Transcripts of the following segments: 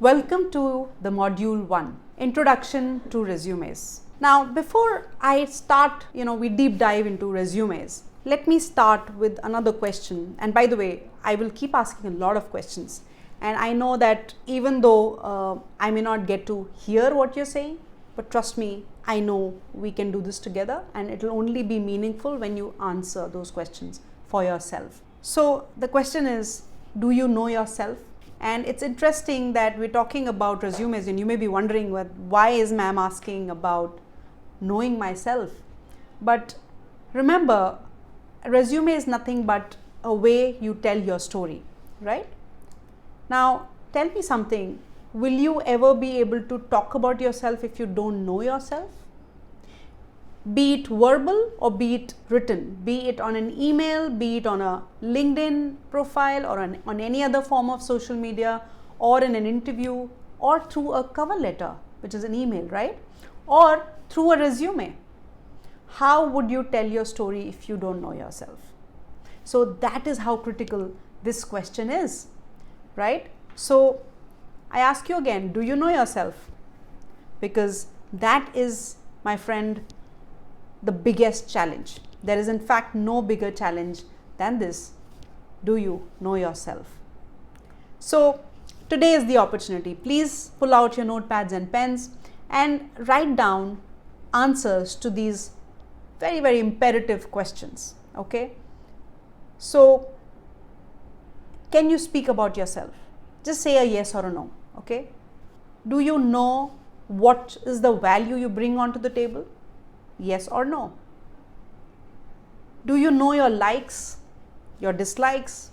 Welcome to the module 1, Introduction to Resumes. Now, before I start, we deep dive into resumes, let me start with another question. And by the way, I will keep asking a lot of questions. And I know that even though I may not get to hear what you're saying, but trust me, I know we can do this together and it will only be meaningful when you answer those questions for yourself. So the question is, do you know yourself? And it's interesting that we're talking about resumes and you may be wondering why is ma'am asking about knowing myself? But remember, a resume is nothing but a way you tell your story, right? Now, tell me something. Will you ever be able to talk about yourself if you don't know yourself? Be it verbal or be it written, be it on an email, be it on a LinkedIn profile or on any other form of social media or in an interview or through a cover letter, which is an email, right? Or through a resume. How would you tell your story if you don't know yourself? So that is how critical this question is, right? So I ask you again, do you know yourself? Because that is, my friend, the biggest challenge. There is in fact no bigger challenge than this. Do you know yourself? So today is the opportunity. Please pull out your notepads and pens and write down answers to these very, very imperative questions. Okay. So can you speak about yourself? Just say a yes or a no. Okay. Do you know what is the value you bring onto the table? Yes or no? Do you know your likes, your dislikes,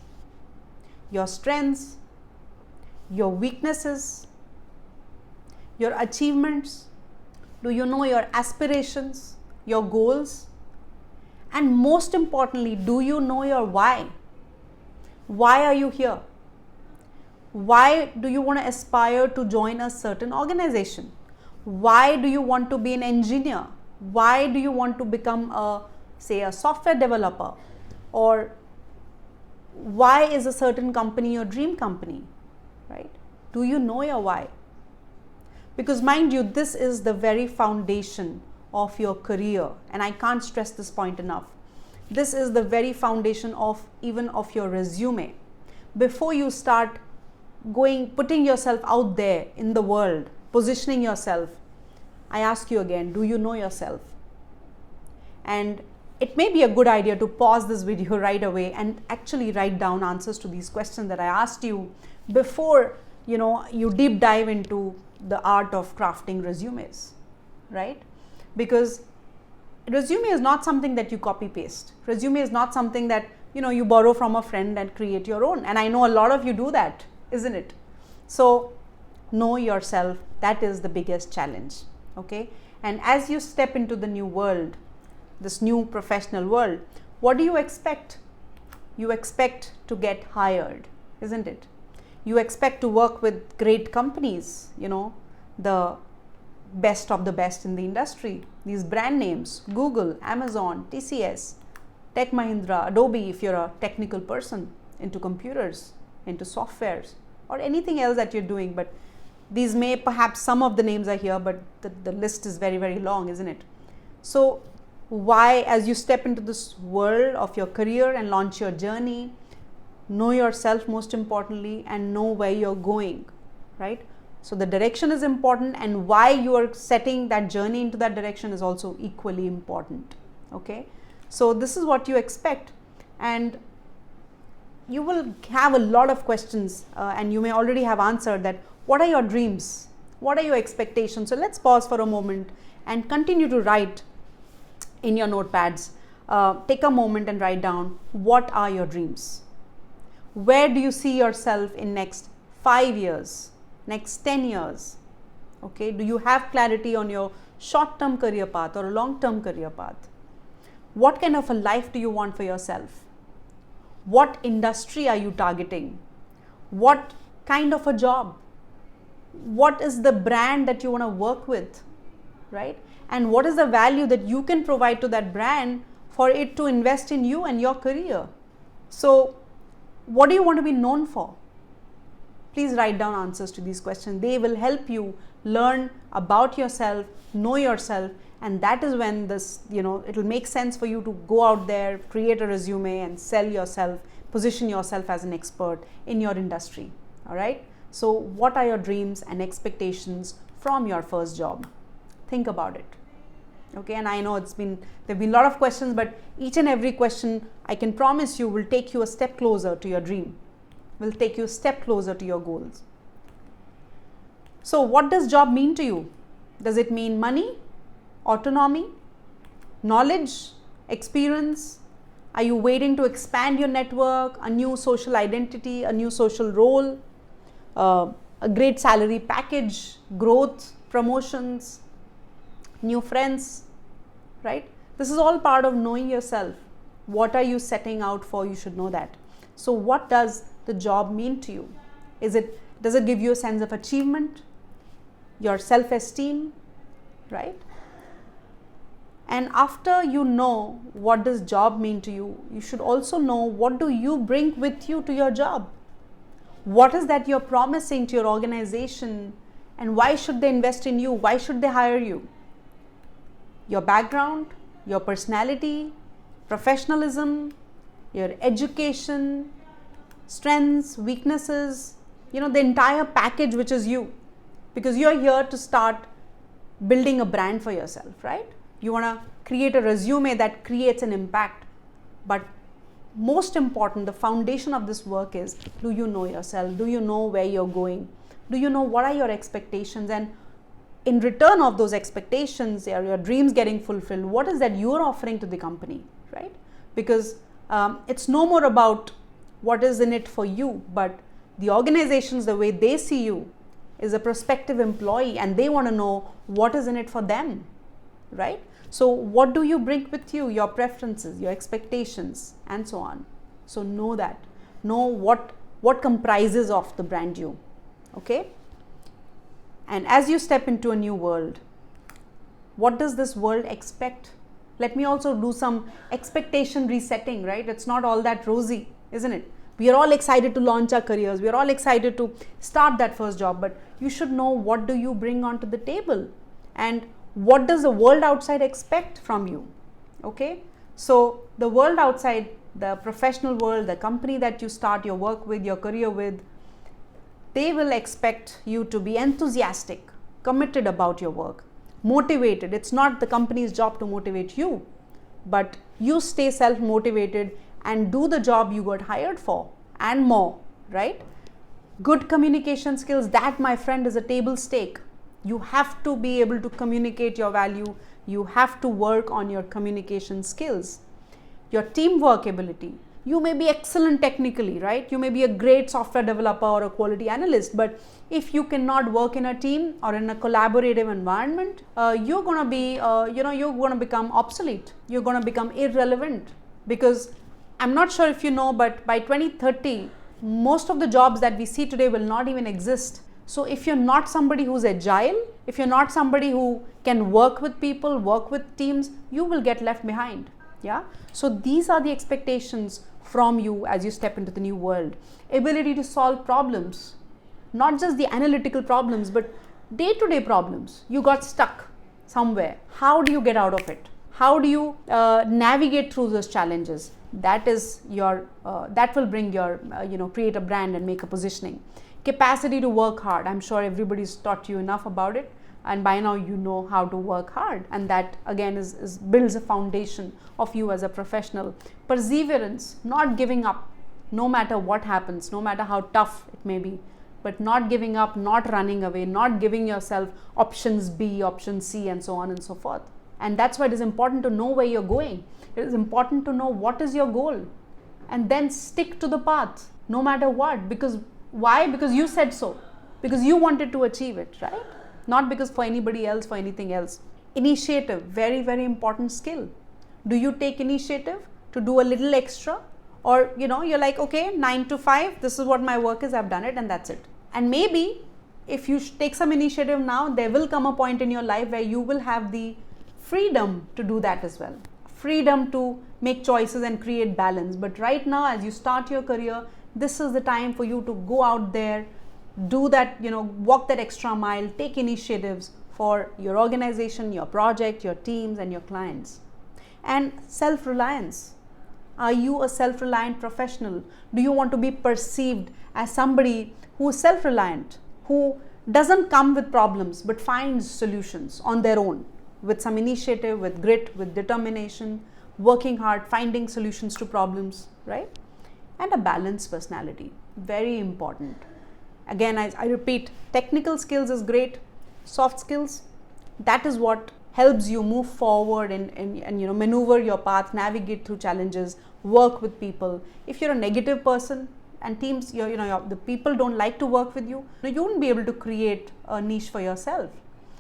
your strengths, your weaknesses, your achievements? Do you know your aspirations, your goals? And most importantly, do you know your why? Why are you here? Why do you want to aspire to join a certain organization? Why do you want to be an engineer? Why do you want to become a software developer? Or why is a certain company your dream company, right? Do you know your why? Because mind you, this is the very foundation of your career, and I can't stress this point enough. This is the very foundation of even of your resume. Before you start putting yourself out there in the world, positioning yourself, I ask you again, do you know yourself? And it may be a good idea to pause this video right away and actually write down answers to these questions that I asked you before you deep dive into the art of crafting resumes, right? Because resume is not something that you copy paste. Resume is not something that you borrow from a friend and create your own. And I know a lot of you do that, isn't it? So know yourself. That is the biggest challenge. Okay, and as you step into the new world, this new professional world, what do you expect? You expect to get hired, isn't it? You expect to work with great companies, the best of the best in the industry, these brand names, Google, Amazon, TCS, Tech Mahindra, Adobe, if you're a technical person into computers, into softwares, or anything else that you're doing. But these may, perhaps some of the names are here, but the list is very, very long, isn't it? So why, as you step into this world of your career and launch your journey, know yourself most importantly and know where you're going, right? So the direction is important, and why you are setting that journey into that direction is also equally important. Okay, so this is what you expect, and you will have a lot of questions and you may already have answered that. What are your dreams? What are your expectations? So let's pause for a moment and continue to write in your notepads. Take a moment and write down, what are your dreams? Where do you see yourself in next 5 years, next 10 years? Okay, do you have clarity on your short-term career path or a long-term career path? What kind of a life do you want for yourself? What industry are you targeting? What kind of a job? What is the brand that you want to work with, right? And what is the value that you can provide to that brand for it to invest in you and your career? So what do you want to be known for? Please write down answers to these questions. They will help you learn about yourself, know yourself, and that is when this, it'll make sense for you to go out there, create a resume and sell yourself, position yourself as an expert in your industry. All right. So what are your dreams and expectations from your first job? Think about it. Okay. And I know there've been a lot of questions, but each and every question, I can promise you, will take you a step closer to your dream, will take you a step closer to your goals. So what does job mean to you? Does it mean money, autonomy, knowledge, experience? Are you waiting to expand your network, a new social identity, a new social role, a great salary package, growth, promotions, new friends, right? This is all part of knowing yourself. What are you setting out for? You should know that. So what does the job mean to you? Does it give you a sense of achievement, your self-esteem, right? And after you know what does job mean to you, you should also know what do you bring with you to your job. What is that you're promising to your organization, and why should they invest in you? Why should they hire you? Your background, your personality, professionalism, your education, strengths, weaknesses, the entire package which is you. Because you're here to start building a brand for yourself, right? You want to create a resume that creates an impact. But most important, the foundation of this work is, do you know yourself? Do you know where you're going? Do you know what are your expectations? And in return of those expectations, your dreams getting fulfilled, what is that you're offering to the company, right? Because it's no more about what is in it for you, but the organizations, the way they see you is a prospective employee, and they want to know what is in it for them, right? So what do you bring with you? Your preferences, your expectations, and so on. So know that. Know what comprises of the brand you. Okay? And as you step into a new world, what does this world expect? Let me also do some expectation resetting, right? It's not all that rosy, isn't it? We are all excited to launch our careers. We are all excited to start that first job, but you should know what do you bring onto the table, and what does the world outside expect from you. Okay? So the world outside, the professional world, the company that you start your work with, your career with, they will expect you to be enthusiastic, committed about your work, motivated. It's not the company's job to motivate you, but you stay self-motivated and do the job you got hired for and more, right? Good communication skills, that, my friend, is a table stake. You have to be able to communicate your value. You have to work on your communication skills. Your teamwork ability. You may be excellent technically, right? You may be a great software developer or a quality analyst, but if you cannot work in a team or in a collaborative environment, you're going to be, you're going to become obsolete. You're going to become irrelevant, because I'm not sure if you know, but by 2030, most of the jobs that we see today will not even exist. So if you're not somebody who's agile, if you're not somebody who can work with people, work with teams, you will get left behind. Yeah. So these are the expectations from you as you step into the new world. Ability to solve problems, not just the analytical problems, but day-to-day problems. You got stuck somewhere. How do you get out of it? How do you navigate through those challenges? That is your, that will bring your, create a brand and make a positioning. Capacity to work hard. I'm sure everybody's taught you enough about it, and by now you know how to work hard, and that again is builds a foundation of you as a professional. Perseverance, not giving up no matter what happens, no matter how tough it may be, but not giving up, not running away, not giving yourself options B, option C, and so on and so forth. And that's why it is important to know where you're going. It is important to know what is your goal, and then stick to the path no matter what. Because why? Because you said so, because you wanted to achieve it, right? Not because for anybody else, for anything else. Initiative, very, very important skill. Do you take initiative to do a little extra? Or, you're like, okay, 9 to 5, this is what my work is, I've done it, and that's it. And maybe if you take some initiative now, there will come a point in your life where you will have the freedom to do that as well. Freedom to make choices and create balance. But right now, as you start your career, this is the time for you to go out there, do that, walk that extra mile, take initiatives for your organization, your project, your teams, and your clients. And self-reliance. Are you a self-reliant professional? Do you want to be perceived as somebody who is self-reliant, who doesn't come with problems but finds solutions on their own with some initiative, with grit, with determination, working hard, finding solutions to problems, right? And a balanced personality, very important. Again, I repeat, technical skills is great, soft skills, that is what helps you move forward and maneuver your path, navigate through challenges, work with people. If you're a negative person and teams, the people don't like to work with you, you won't be able to create a niche for yourself.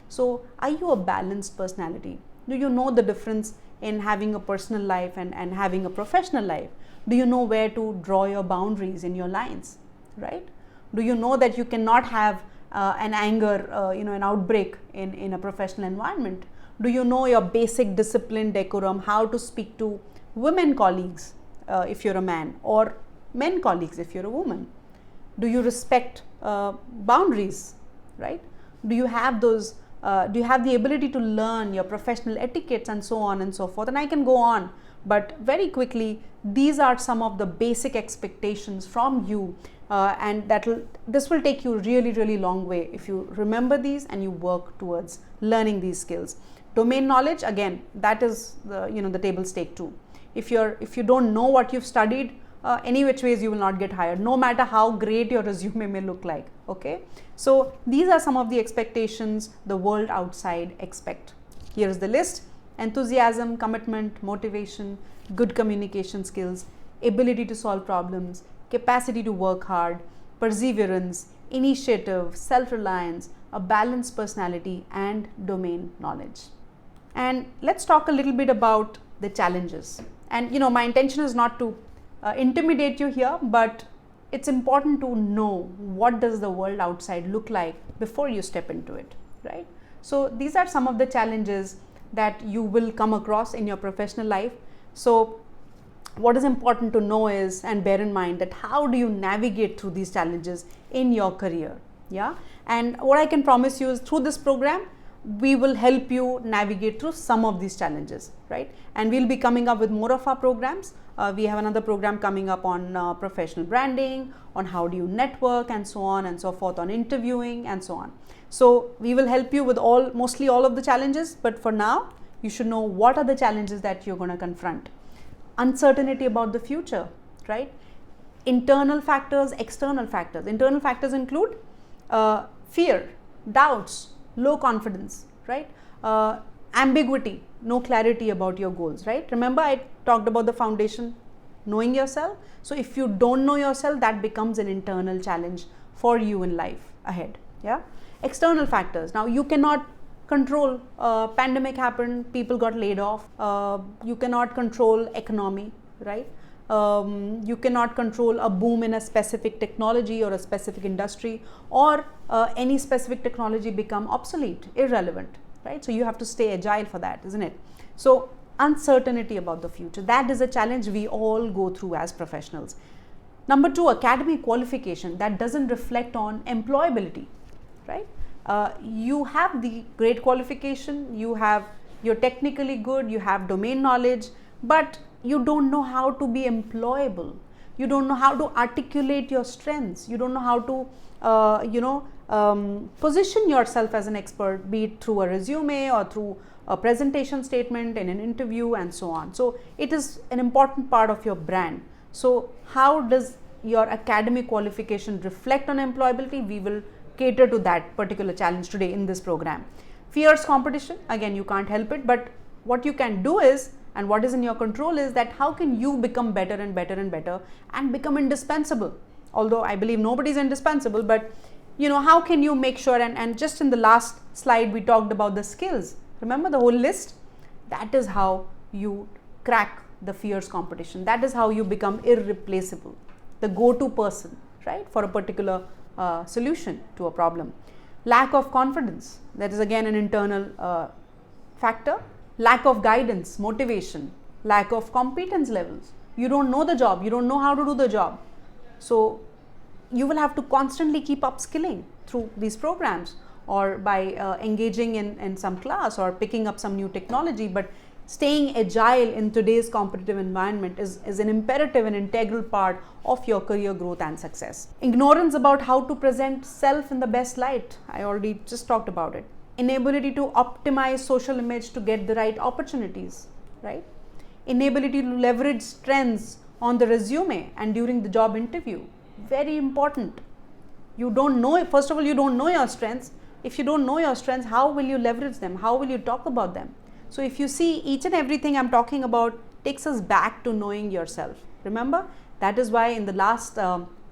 So are you a balanced personality? Do you know the difference in having a personal life and having a professional life? Do you know where to draw your boundaries in your lines, right? Do you know that you cannot have an anger, an outbreak in a professional environment? Do you know your basic discipline, decorum, how to speak to women colleagues if you're a man, or men colleagues if you're a woman? Do you respect boundaries, right? Do you have those? Do you have the ability to learn your professional etiquettes and so on and so forth? And I can go on, but very quickly, these are some of the basic expectations from you, and this will take you really, really long way if you remember these and you work towards learning these skills. Domain knowledge, again, that is the table stake too. If you don't know what you've studied, any which ways you will not get hired, no matter how great your resume may look like. Okay, so these are some of the expectations the world outside expect. Here's the list: enthusiasm, commitment, motivation, good communication skills, ability to solve problems, capacity to work hard, perseverance, initiative, self-reliance, a balanced personality, and domain knowledge. And let's talk a little bit about the challenges. And my intention is not to intimidate you here, but it's important to know what does the world outside look like before you step into it, right? So these are some of the challenges that you will come across in your professional life. So what is important to know is, and bear in mind, that how do you navigate through these challenges in your career? Yeah, and what I can promise you is through this program, we will help you navigate through some of these challenges, right? And we'll be coming up with more of our programs. We have another program coming up on professional branding, on how do you network and so on and so forth, on interviewing and so on. So we will help you with mostly all of the challenges, but for now, you should know what are the challenges that you're going to confront. Uncertainty about the future, right? Internal factors, external factors. Internal factors include fear, doubts, low confidence, right? Ambiguity, no clarity about your goals, right? Remember I talked about the foundation, knowing yourself. So if you don't know yourself, that becomes an internal challenge for you in life ahead. Yeah. External factors. Now you cannot control, pandemic happened, people got laid off. You cannot control economy, right? You cannot control a boom in a specific technology or a specific industry, or any specific technology become obsolete, irrelevant, right? So you have to stay agile for that, isn't it? So uncertainty about the future, that is a challenge we all go through as professionals. Number two, academic qualification that doesn't reflect on employability, right? You have the great qualification, you're technically good, you have domain knowledge, but you don't know how to be employable. You don't know how to articulate your strengths. You don't know how to, position yourself as an expert, be it through a resume or through a presentation statement in an interview and so on. So it is an important part of your brand. So how does your academic qualification reflect on employability? We will cater to that particular challenge today in this program. Fierce competition, again, you can't help it, but what you can do is, and what is in your control is, that how can you become better and better and better and become indispensable? Although I believe nobody is indispensable, but how can you make sure, and just in the last slide we talked about the skills. Remember the whole list? That is how you crack the fierce competition. That is how you become irreplaceable, the go-to person, right, for a particular solution to a problem. Lack of confidence, that is again an internal factor. Lack of guidance, motivation, lack of competence levels. You don't know the job, you don't know how to do the job. So you will have to constantly keep upskilling through these programs, or by engaging in some class or picking up some new technology. But staying agile in today's competitive environment is an imperative and integral part of your career growth and success. Ignorance about how to present self in the best light, I already just talked about it. Inability to optimize social image to get the right opportunities, right? Inability to leverage strengths on the resume and during the job interview, very important. You don't know, first of all, you don't know your strengths. If you don't know your strengths, how will you leverage them? How will you talk about them? So if you see, each and everything I'm talking about takes us back to knowing yourself. Remember, that is why in the last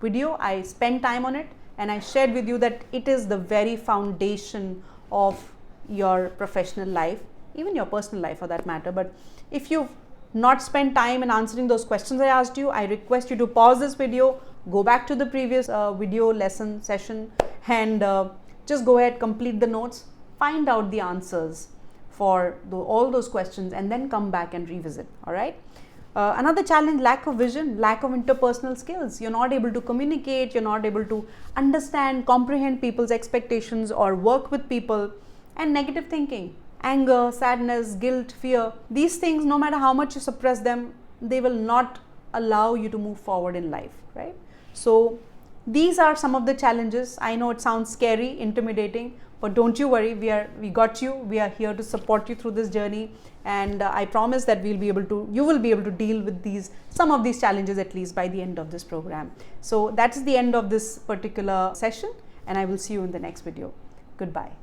video I spent time on it, and I shared with you that it is the very foundation of your professional life, even your personal life for that matter. But if you've not spent time in answering those questions I asked you, I request you to pause this video, go back to the previous video lesson session, and just go ahead, complete the notes, find out the answers for all those questions, and then come back and revisit. All right. Another challenge, lack of vision, lack of interpersonal skills. You're not able to communicate, you're not able to understand, comprehend people's expectations or work with people. And negative thinking, anger, sadness, guilt, fear. These things, no matter how much you suppress them, they will not allow you to move forward in life, right? So these are some of the challenges. I know it sounds scary, intimidating, but don't you worry, we got you. We are here to support you through this journey, and I promise that you will be able to deal with some of these challenges at least by the end of this program. So that's the end of this particular session, and I will see you in the next video. Goodbye.